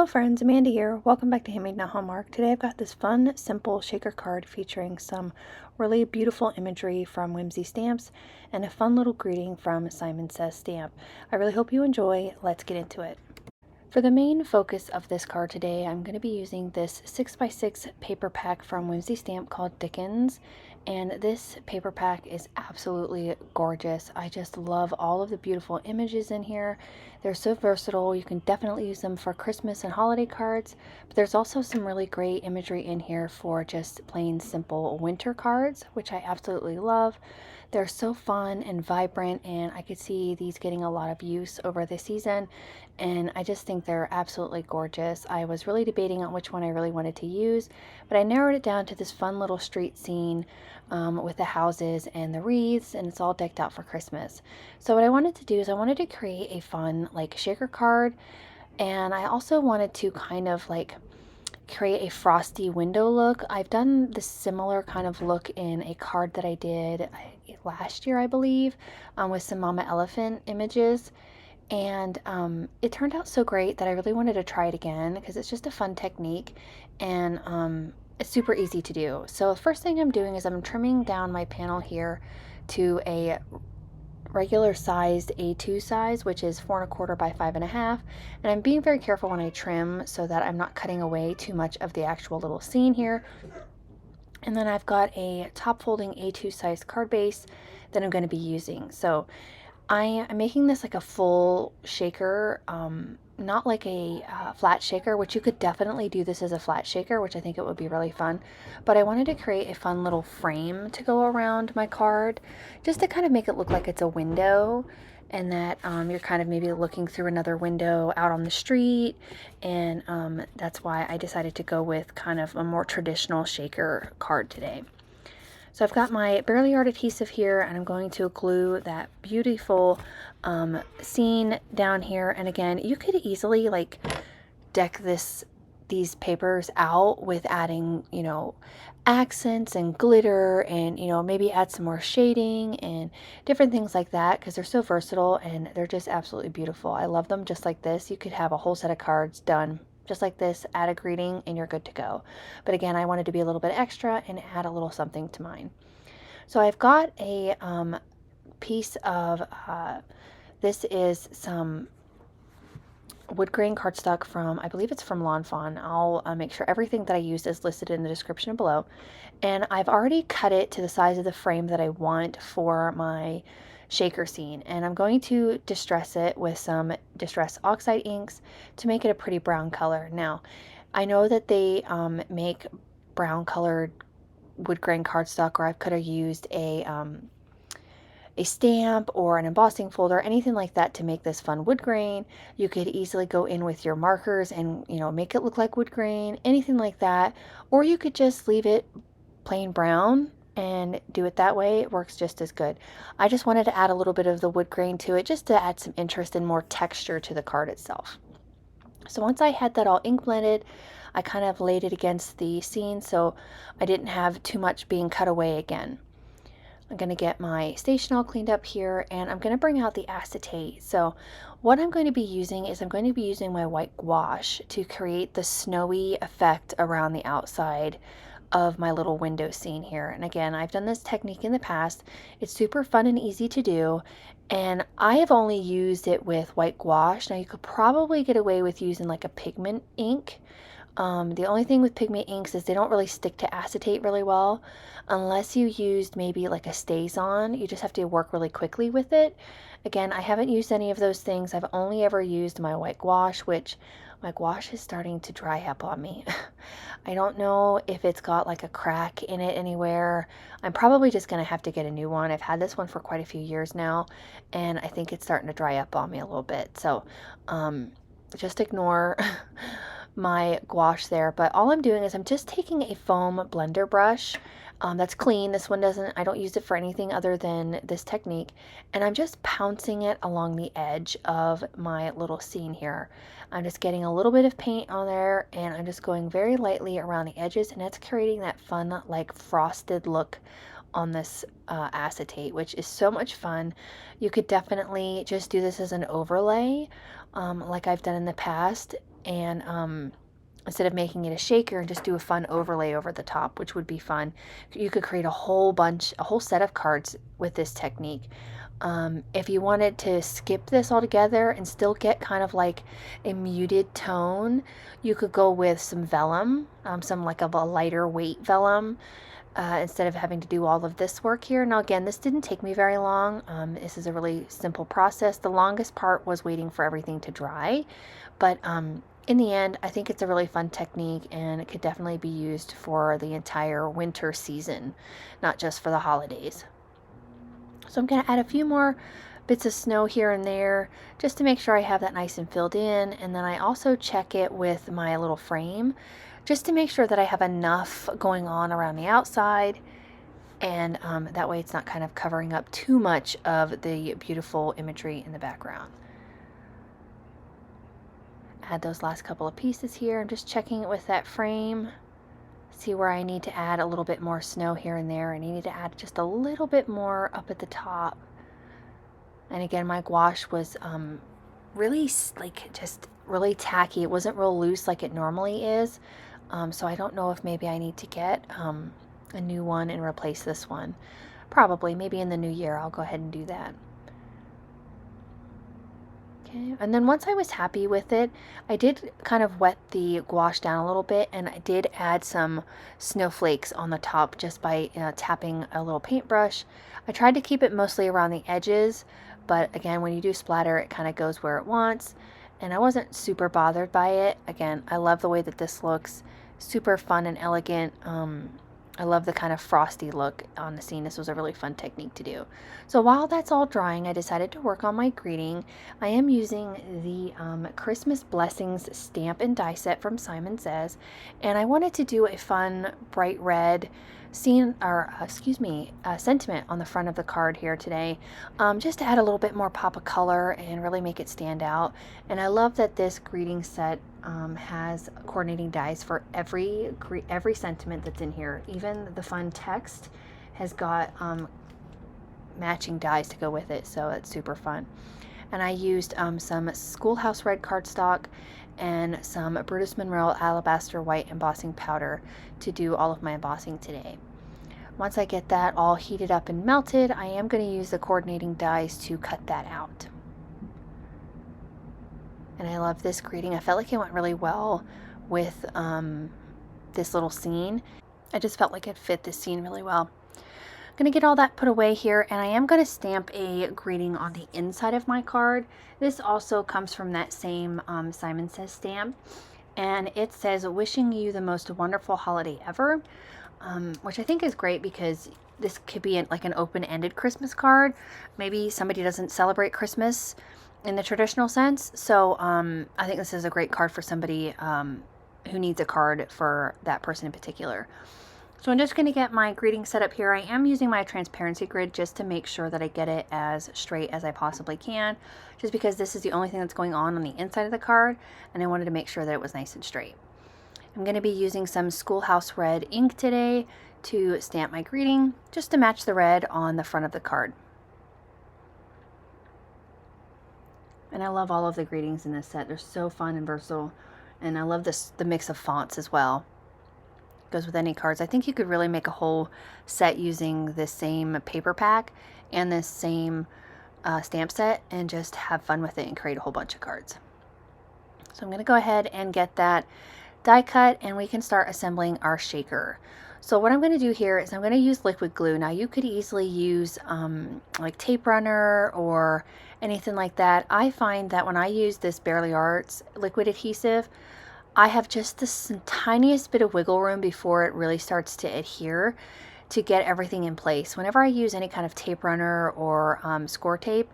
Hello friends, Amanda here. Welcome back to Handmade, not Hallmark. Today I've got this fun, simple shaker card featuring some really beautiful imagery from Whimsy stamps and a fun little greeting from Simon Says stamp. I really hope you enjoy. Let's get into it. For the main focus of this card today, I'm going to be using this 6x6 paper pack from Whimsy Stamp called Dickens. And this paper pack is absolutely gorgeous. I just love all of the beautiful images in here. They're so versatile. You can definitely use them for Christmas and holiday cards. But there's also some really great imagery in here for just plain simple winter cards, which I absolutely love. They're so fun and vibrant, and I could see these getting a lot of use over the season, and I just think they're absolutely gorgeous. I was really debating on which one I really wanted to use, but I narrowed it down to this fun little street scene with the houses and the wreaths, and it's all decked out for Christmas. So what I wanted to do is I wanted to create a fun like shaker card, and I also wanted to kind of like create a frosty window look. I've done this similar kind of look in a card that I did last year, I believe, with some Mama Elephant images. And it turned out so great that I really wanted to try it again because it's just a fun technique, and it's super easy to do. So the first thing I'm doing is I'm trimming down my panel here to a regular sized A2 size, which is 4 1/4 by 5 1/2, and I'm being very careful when I trim so that I'm not cutting away too much of the actual little scene here. And then I've got a top folding A2 size card base that I'm going to be using. So I am making this like a full shaker, not like a flat shaker, which you could definitely do this as a flat shaker, which I think it would be really fun. But I wanted to create a fun little frame to go around my card, just to kind of make it look like it's a window, and that you're kind of maybe looking through another window out on the street. And that's why I decided to go with kind of a more traditional shaker card today. So I've got my Barely Art adhesive here, and I'm going to glue that beautiful scene down here. And again, you could easily like deck these papers out with adding, you know, accents and glitter, and, you know, maybe add some more shading and different things like that, because they're so versatile and they're just absolutely beautiful. I love them just like this. You could have a whole set of cards done just like this, add a greeting, and you're good to go. But again, I wanted to be a little bit extra and add a little something to mine. So I've got a piece of, this is some wood grain cardstock from, I believe it's from Lawn Fawn. I'll make sure everything that I used is listed in the description below. And I've already cut it to the size of the frame that I want for my shaker scene, and I'm going to distress it with some Distress Oxide inks to make it a pretty brown color. Now, I know that they make brown colored wood grain cardstock, or I could have used a stamp or an embossing folder, anything like that to make this fun wood grain. You could easily go in with your markers and, you know, make it look like wood grain, anything like that, or you could just leave it plain brown and do it that way. It works just as good. I just wanted to add a little bit of the wood grain to it, just to add some interest and more texture to the card itself. So once I had that all ink blended, I kind of laid it against the scene so I didn't have too much being cut away again. I'm going to get my station all cleaned up here, and I'm going to bring out the acetate. So what I'm going to be using is I'm going to be using my white gouache to create the snowy effect around the outside of my little window scene here. And again, I've done this technique in the past. It's super fun and easy to do, and I have only used it with white gouache. Now you could probably get away with using like a pigment ink. The only thing with pigment inks is they don't really stick to acetate really well unless you used maybe like a StazOn. You just have to work really quickly with it. Again, I haven't used any of those things. I've only ever used my white gouache, which my gouache is starting to dry up on me. I don't know if it's got like a crack in it anywhere. I'm probably just going to have to get a new one. I've had this one for quite a few years now, and I think it's starting to dry up on me a little bit. So just ignore my gouache there. But all I'm doing is I'm just taking a foam blender brush that's clean. This one doesn't, I don't use it for anything other than this technique, and I'm just pouncing it along the edge of my little scene here. I'm just getting a little bit of paint on there, and I'm just going very lightly around the edges, and that's creating that fun like frosted look on this acetate, which is so much fun. You could definitely just do this as an overlay like I've done in the past, and instead of making it a shaker, and just do a fun overlay over the top, which would be fun. You could create a whole set of cards with this technique. If you wanted to skip this altogether and still get kind of like a muted tone, you could go with some vellum, some like of a lighter weight vellum, instead of having to do all of this work here. Now again, this didn't take me very long. This is a really simple process. The longest part was waiting for everything to dry, but in the end, I think it's a really fun technique, and it could definitely be used for the entire winter season, not just for the holidays. So I'm going to add a few more bits of snow here and there just to make sure I have that nice and filled in. And then I also check it with my little frame just to make sure that I have enough going on around the outside, and that way it's not kind of covering up too much of the beautiful imagery in the background. Add those last couple of pieces here. I'm just checking it with that frame. See where I need to add a little bit more snow here and there, and I need to add just a little bit more up at the top. And again, my gouache was really like just really tacky. It wasn't real loose like it normally is. So I don't know if maybe I need to get a new one and replace this one. Probably, maybe in the new year, I'll go ahead and do that. Okay, and then once I was happy with it, I did kind of wet the gouache down a little bit, and I did add some snowflakes on the top just by tapping a little paintbrush. I tried to keep it mostly around the edges, but again, when you do splatter, it kind of goes where it wants, and I wasn't super bothered by it. Again, I love the way that this looks. Super fun and elegant. I love the kind of frosty look on the scene. This was a really fun technique to do. So while that's all drying, I decided to work on my greeting. I am using the Christmas Blessings stamp and die set from Simon Says, and I wanted to do a fun bright red sentiment on the front of the card here today, just to add a little bit more pop of color and really make it stand out. And I love that this greeting set has coordinating dies for every sentiment that's in here. Even the fun text has got matching dies to go with it, so it's super fun. And I used some Schoolhouse Red cardstock and some Brutus Monroe Alabaster White embossing powder to do all of my embossing today. Once I get that all heated up and melted, I am going to use the coordinating dies to cut that out. And I love this greeting. I felt like it went really well with this little scene. I just felt like it fit this scene really well. I'm going to get all that put away here, and I am going to stamp a greeting on the inside of my card. This also comes from that same Simon Says stamp, and it says, "Wishing you the most wonderful holiday ever," which I think is great because this could be like an open-ended Christmas card. Maybe somebody doesn't celebrate Christmas in the traditional sense, so I think this is a great card for somebody who needs a card for that person in particular. So I'm just going to get my greeting set up here. I am using my transparency grid just to make sure that I get it as straight as I possibly can, just because this is the only thing that's going on the inside of the card, and I wanted to make sure that it was nice and straight. I'm going to be using some Schoolhouse Red ink today to stamp my greeting, just to match the red on the front of the card. And I love all of the greetings in this set. They're so fun and versatile, and I love the mix of fonts as well. Goes with any cards. I think you could really make a whole set using this same paper pack and this same stamp set and just have fun with it and create a whole bunch of cards. So I'm going to go ahead and get that die cut, and we can start assembling our shaker. So what I'm going to do here is I'm going to use liquid glue. Now you could easily use like tape runner or anything like that. I find that when I use this Barely Arts liquid adhesive, I have just this tiniest bit of wiggle room before it really starts to adhere to get everything in place. Whenever I use any kind of tape runner or score tape,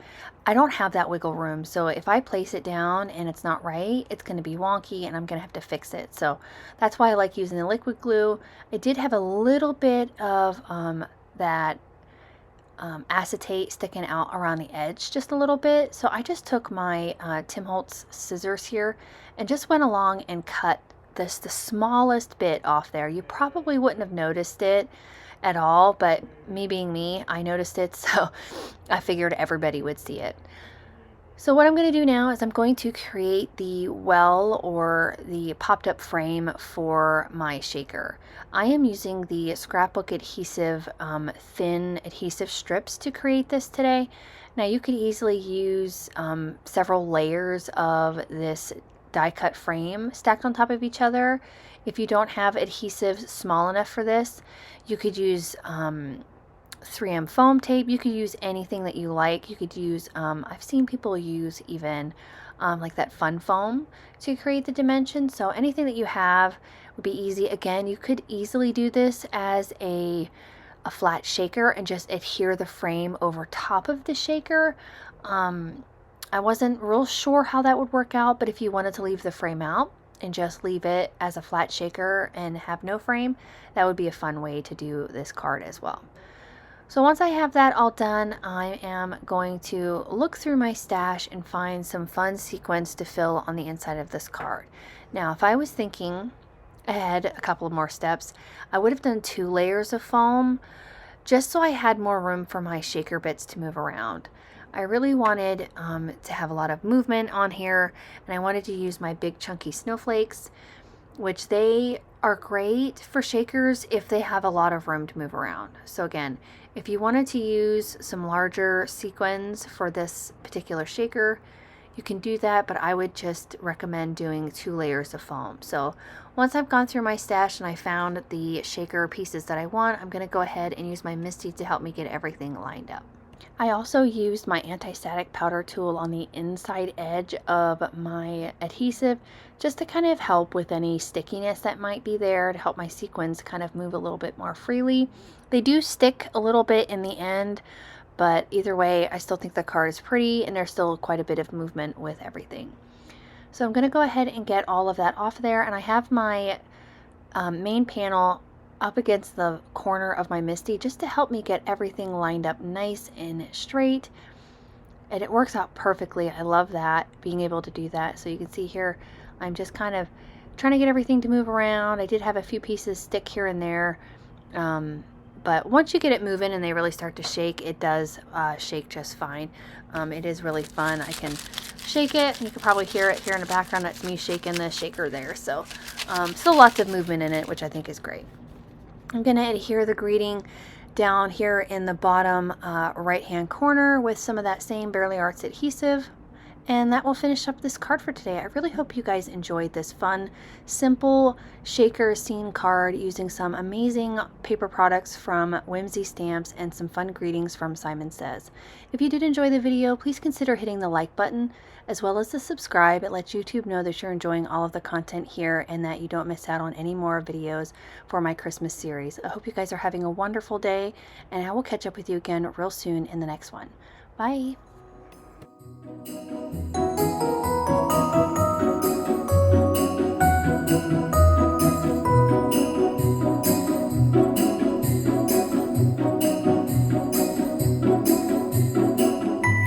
I don't have that wiggle room. So if I place it down and it's not right, it's going to be wonky and I'm going to have to fix it. So that's why I like using the liquid glue. I did have a little bit of that acetate sticking out around the edge just a little bit. So I just took my Tim Holtz scissors here and just went along and cut the smallest bit off there. You probably wouldn't have noticed it at all, but me being me, I noticed it, so I figured everybody would see it. So what I'm going to do now is I'm going to create the well or the popped up frame for my shaker. I am using the scrapbook adhesive thin adhesive strips to create this today. Now you could easily use several layers of this die cut frame stacked on top of each other. If you don't have adhesive small enough for this, you could use 3M foam tape. You could use anything that you like. You could use, I've seen people use even like that fun foam to create the dimensions. So anything that you have would be easy. Again, you could easily do this as a flat shaker and just adhere the frame over top of the shaker. I wasn't real sure how that would work out, but if you wanted to leave the frame out and just leave it as a flat shaker and have no frame, that would be a fun way to do this card as well. So once I have that all done, I am going to look through my stash and find some fun sequins to fill on the inside of this card. Now, if I was thinking ahead a couple of more steps, I would have done 2 layers of foam just so I had more room for my shaker bits to move around. I really wanted to have a lot of movement on here, and I wanted to use my big chunky snowflakes, which they are great for shakers if they have a lot of room to move around. So again, if you wanted to use some larger sequins for this particular shaker, you can do that, but I would just recommend doing 2 layers of foam. So once I've gone through my stash and I found the shaker pieces that I want, I'm going to go ahead and use my MISTI to help me get everything lined up. I also used my anti-static powder tool on the inside edge of my adhesive just to kind of help with any stickiness that might be there, to help my sequins kind of move a little bit more freely. They do stick a little bit in the end, but either way, I still think the card is pretty and there's still quite a bit of movement with everything. So I'm going to go ahead and get all of that off there, and I have my main panel up against the corner of my MISTI just to help me get everything lined up nice and straight, and it works out perfectly. I love that, being able to do that. So you can see here I'm just kind of trying to get everything to move around. I did have a few pieces stick here and there, but once you get it moving and they really start to shake, it does shake just fine. It is really fun. I can shake it, and you can probably hear it here in the background. That's me shaking the shaker there. So still lots of movement in it, which I think is great. I'm going to adhere the greeting down here in the bottom right hand corner with some of that same Barely Arts adhesive, and that will finish up this card for today. I really hope you guys enjoyed this fun, simple shaker scene card using some amazing paper products from Whimsy Stamps and some fun greetings from Simon Says. If you did enjoy the video, please consider hitting the like button as well as the subscribe. It lets YouTube know that you're enjoying all of the content here and that you don't miss out on any more videos for my Christmas series. I hope you guys are having a wonderful day, and I will catch up with you again real soon in the next one. Bye!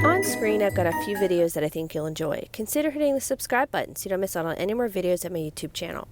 On screen, I've got a few videos that I think you'll enjoy. Consider hitting the subscribe button so you don't miss out on any more videos at my YouTube channel.